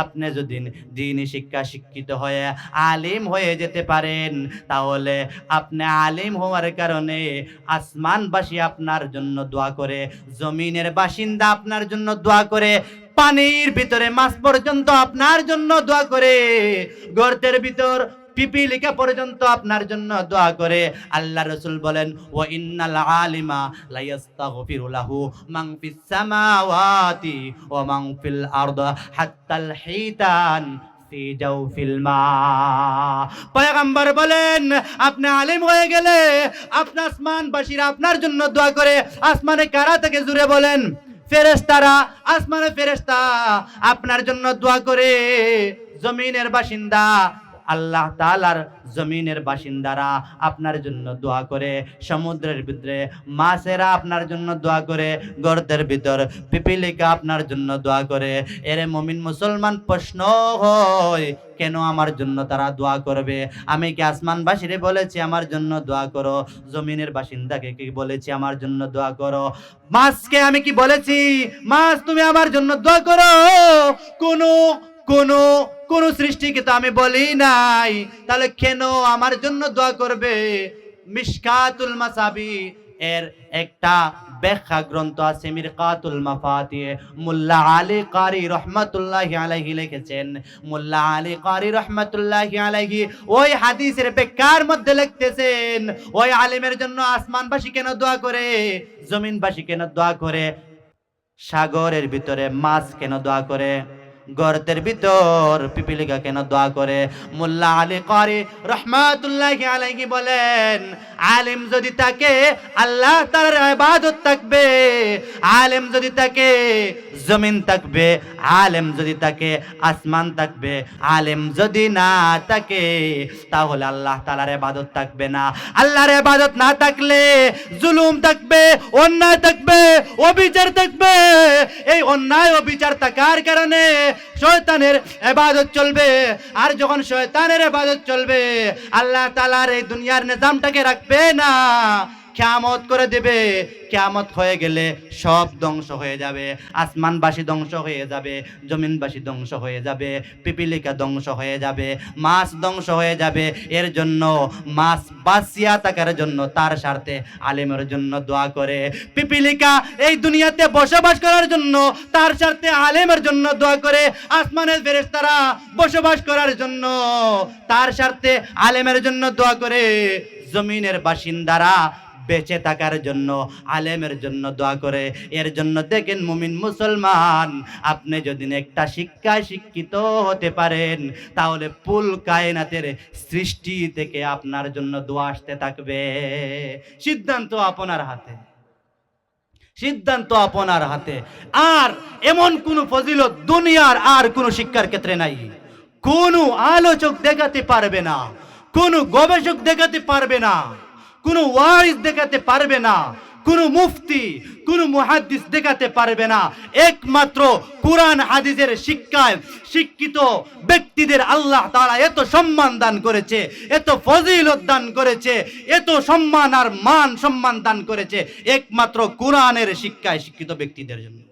আপনি যদি দ্বীনি শিক্ষা শিক্ষিত হয়ে আলিম হয়ে যেতে পারেন, তাহলে আপনি আলিম হওয়ার কারণে আসমানবাসী আপনার জন্য দোয়া করে, জমিনের বাসিন্দা আপনার জন্য দোয়া করে, পানির ভিতরে মাছ পর্যন্ত আপনার জন্য দোয়া করে, গর্তের ভিতর পিপিলিকা পর্যন্ত আপনার জন্য দোয়া করে। আল্লাহ রাসূল বলেন, ওয়া ইন্নাল আলিমা লা ইস্তাগফিরু লাহু মান ফিস সামাওয়াতি ওয়া মান ফিল আরদ হাত্তাল হিতান ফি জাওফিল মা। পয়গম্বর বলেন, আপনি আলিম হয়ে গেলে আপনার আসমানবাসীরা আপনার জন্য দোয়া করে। আসমানে কারা থেকে জুড়ে বলেন? ফেরেশতারা। আসমানে ফেরেশতা আপনার জন্য দোয়া করে। জমিনের বাসিন্দা আল্লাহ তাআলার জমিনের বাসিন্দারা আপনার জন্য দোয়া করে। সমুদ্রের ভিতরে মাছেরা আপনার জন্য দোয়া করে। গর্তের ভিতর পিপিলিকা আপনার জন্য দোয়া করে। এরে মুমিন মুসলমান, প্রশ্ন হয় কেন আমার জন্য তারা দোয়া করবে? আমি কি আসমানবাসীরে বলেছি আমার জন্য দোয়া করো? জমিনের বাসিন্দাকে কি বলেছি আমার জন্য দোয়া করো? মাছকে আমি কি বলেছি মাছ তুমি আমার জন্য দোয়া করো? কোন সৃষ্টিকে তো আমি বলি নাই, তাহলে কেন আমার জন্য দোয়া করবে? মিশকাতুল মাসাবি এর একটা ব্যাখ্যা গ্রন্থ আছে, মিরকাতুল মাফাতিহ, মোল্লা আলী কারি রহমাতুল্লাহি আলাইহি লিখেছেন। মোল্লা আলী কারি রহমাতুল্লাহি আলাইহি ওই হাদিসের ব্যাখ্যার মধ্যে লিখতেছেন, ওই আলিমের জন্য আসমানবাসী কেন দোয়া করে, জমিনবাসী কেন দোয়া করে, সাগরের ভিতরে মাছ কেন দোয়া করে, গর্তের ভিতর পিপিলিকা কেন দোয়া করে? মোল্লা আলী কারি রহমাতুল্লাহি আলাইহি বলেন, আলিম যদি তাকে আল্লাহ তাআলার ইবাদত থাকবে, আলিম যদি তাকে জমিন থাকবে, আলিম যদি তাকে আসমান থাকবে, আলিম যদি না থাকে তাহলে আল্লাহ তাআলার ইবাদত থাকবে না। আল্লাহর ইবাদত না থাকলে জুলুম থাকবে, অন্যায় থাকবে, অবিচার থাকবে। এই অন্যায় অবিচার থাকার কারণে শয়তানের ইবাদত চলবে, আর যখন শয়তানের ইবাদত চলবে আল্লাহ তাআলার এই দুনিয়ার নিজামটাকে রাখবে না, কিয়ামত করে দেবে। কিয়ামত হয়ে গেলে সব ধ্বংস হয়ে যাবে। আসমানবাসী ধ্বংস হয়ে যাবে, জমিনবাসী ধ্বংস হয়ে যাবে, পিপিলিকা ধ্বংস হয়ে যাবে, মাছ ধ্বংস হয়ে যাবে। এর জন্য মাছ বাঁচিয়া থাকার জন্য তার স্বার্থে আলেমের জন্য দোয়া করে। পিপিলিকা এই দুনিয়াতে বসবাস করার জন্য তার স্বার্থে আলেমের জন্য দোয়া করে। আসমানের ফেরেশতারা বসবাস করার জন্য তার স্বার্থে আলেমের জন্য দোয়া করে। জমিনের বাসিন্দারা বেঁচে থাকার জন্য আলেমের জন্য দোয়া করে। এর জন্য দেখেন মুমিন মুসলমান, আপনি যদি একটা শিক্ষায় শিক্ষিত হতে পারেন তাহলে পুল কায়নাতের সৃষ্টি থেকে আপনার জন্য দোয়া আসতে থাকবে। সিদ্ধান্ত আপনার হাতে, সিদ্ধান্ত আপনার হাতে। আর এমন কোন ফজিলত দুনিয়ার আর কোন শিক্ষার ক্ষেত্রে নাই। কোন আলোচক দেখাতে পারবে না, কোন গবেষক দেখাতে পারবে না, কোন ওয়াইজ দেখাতে পারবে না, কোন মুফতি, কোন মুহাদ্দিস দেখাতে পারবে না। একমাত্র কুরআন হাদিসের শিক্ষায় শিক্ষিত ব্যক্তিদের আল্লাহ তাআলা এত সম্মান দান করেছে, এত ফজিলত দান করেছে, এত সম্মান আর মান সম্মান দান করেছে একমাত্র কুরআনের শিক্ষায় শিক্ষিত ব্যক্তিদের জন্য।